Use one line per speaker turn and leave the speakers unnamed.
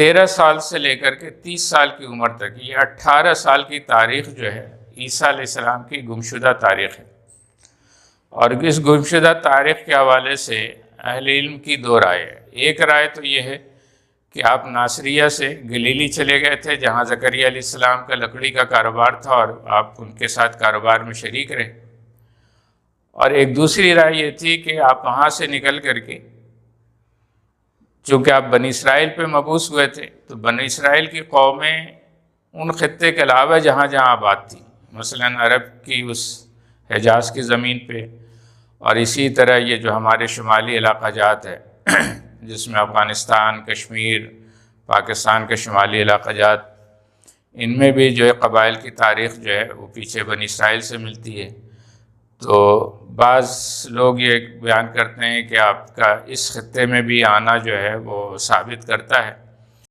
13 سال سے لے کر کے 30 سال کی عمر تک، یہ 18 سال کی تاریخ جو ہے عیسیٰ علیہ السلام کی گمشدہ تاریخ ہے۔ اور اس گمشدہ تاریخ کے حوالے سے اہل علم کی دو رائے ہے۔ ایک رائے تو یہ ہے کہ آپ ناصریہ سے گلیلی چلے گئے تھے جہاں زکریا علیہ السلام کا لکڑی کا کاروبار تھا اور آپ ان کے ساتھ کاروبار میں شریک رہے۔ اور ایک دوسری رائے یہ تھی کہ آپ وہاں سے نکل کر کے، چونکہ آپ بنی اسرائیل پہ مبعوث ہوئے تھے، تو بنی اسرائیل کی قومیں ان خطے کے علاوہ جہاں جہاں آباد تھی، مثلاً عرب کی اس حجاز کی زمین پہ، اور اسی طرح یہ جو ہمارے شمالی علاقہ جات ہے جس میں افغانستان، کشمیر، پاکستان کے شمالی علاقہ جات، ان میں بھی جو ہے قبائل کی تاریخ جو ہے وہ پیچھے بنی اسرائیل سے ملتی ہے۔ تو بعض لوگ یہ بیان کرتے ہیں کہ آپ کا اس خطے میں بھی آنا جو ہے وہ ثابت کرتا ہے